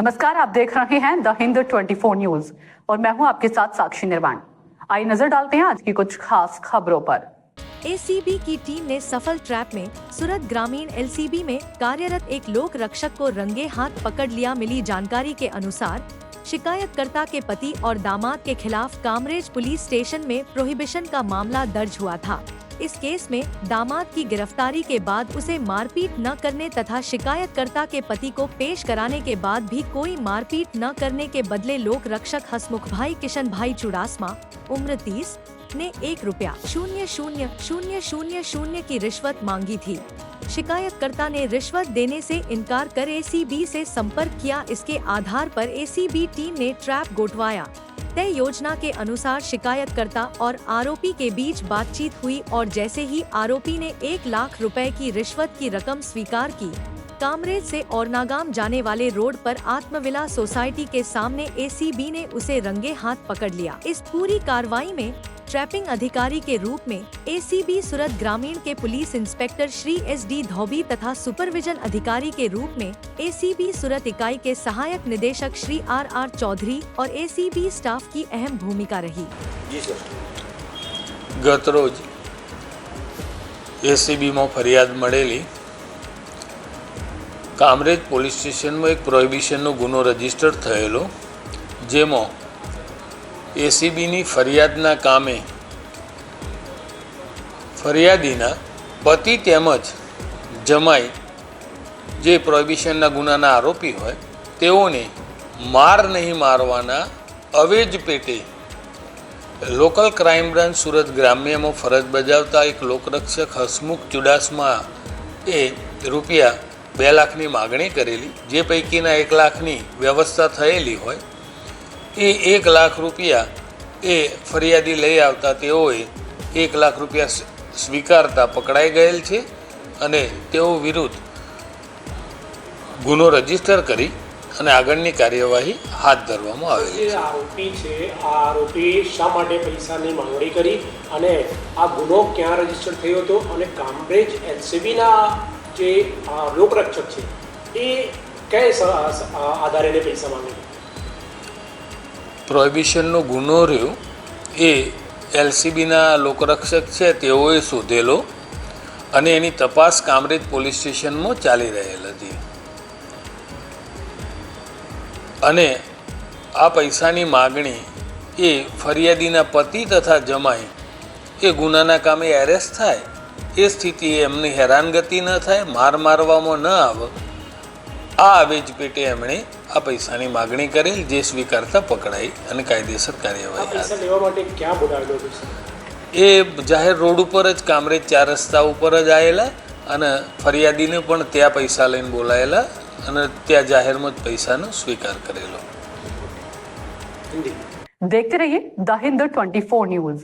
नमस्कार, आप देख रहे हैं द हिंद 24 न्यूज और मैं हूं आपके साथ साक्षी निर्वाण। आइए नजर डालते हैं आज की कुछ खास खबरों पर। एसीबी की टीम ने सफल ट्रैप में सूरत ग्रामीण एलसीबी में कार्यरत एक लोक रक्षक को रंगे हाथ पकड़ लिया। मिली जानकारी के अनुसार शिकायतकर्ता के पति और दामाद के खिलाफ कामरेज पुलिस स्टेशन में प्रोहिबिशन का मामला दर्ज हुआ था। इस केस में दामाद की गिरफ्तारी के बाद उसे मारपीट न करने तथा शिकायतकर्ता के पति को पेश कराने के बाद भी कोई मारपीट न करने के बदले लोक रक्षक हसमुख भाई किशन भाई चुड़ासमा उम्र 30 ने ₹1,000,000 की रिश्वत मांगी थी। शिकायतकर्ता ने रिश्वत देने से इनकार कर एसीबी से संपर्क किया। इसके आधार पर एसीबी टीम ने ट्रैप गोठवाया। तय योजना के अनुसार शिकायतकर्ता और आरोपी के बीच बातचीत हुई और जैसे ही आरोपी ने 1 लाख रुपए की रिश्वत की रकम स्वीकार की, कामरेज से औरनागाम जाने वाले रोड पर आत्मविलास सोसाइटी के सामने एसीबी ने उसे रंगे हाथ पकड़ लिया। इस पूरी कार्रवाई में ट्रैपिंग अधिकारी के रूप में एसीबी सूरत ग्रामीण के पुलिस इंस्पेक्टर श्री SD धोबी तथा सुपरविजन अधिकारी के रूप में एसीबी सूरत इकाई के सहायक निदेशक श्री RR चौधरी और एसीबी स्टाफ की अहम भूमिका रही। जी सर, गत रोज एसीबी में फरियाद मळेली कामरेज पोलीस स्टेशन में एक प्रोहिबिशन गुनो रजिस्टर थयेलो, जेमां एसीबीनी फरियादना कामे फरियादीना पति तेमज जमाई जे प्रोहिबिशनना गुनाना आरोपी होय तेओने मार नहीं मारवाना अवेज पेटे लोकल क्राइम ब्रांच सूरत ग्राम्य में फरज बजावता एक लोकरक्षक हसमुख चुड़ासमा ए रुपया 2 लाखनी मागणी करेली, जे पैकीना 1 लाखनी व्यवस्था थयेली होय। ए 1 लाख रुपया ए फरियादी लई आवता तेओए 1 लाख रुपया स्वीकारता पकड़ाई गયેલ છે અને તેઓ વિરુદ્ધ ગુનો રજીસ્ટર કરી અને આગળની કાર્યવાહી હાથ ધરવામાં આવેલી છે। આરોપી છે આ આરોપી શા માટે પૈસાની માંગણી કરી અને આ ગુનો ક્યાં રજીસ્ટર થયો હતો અને કામરેજ એલસીબીના જે લોકરક્ષક છે એ કયા આધારે એને પૈસા માંગે? પ્રોહિબિશનનો ગુનો રહ્યો એ એલસીબીના લોકરક્ષક છે તેઓએ શોધેલો અને એની તપાસ કામરેજ પોલીસ સ્ટેશનમાં ચાલી રહેલ હતી અને આ પૈસાની માગણી એ ફરિયાદીના પતિ તથા જમાઈ એ ગુનાના કામે એરેસ્ટ થાય એ સ્થિતિએ એમની હેરાનગતિ ન થાય, માર મારવામાં ન આવે, આ આવેજ પેટે એમણે આ પૈસાની માગણી કરેલ, જે સ્વીકારતા પકડાઈ અને કાયદેસર કાર્યવાહી પૈસા લેવા માટે ક્યાં બોલાવેલો હતો? એ જાહેર રોડ ઉપર જ કામરેજ 4 રસ્તા ઉપર જ આવેલા અને ફરિયાદીને પણ ત્યાં પૈસા લઈને બોલાયેલા અને ત્યાં જાહેરમાં જ પૈસાનો સ્વીકાર કરેલો। देखते रहिए द हिंद 24 न्यूज।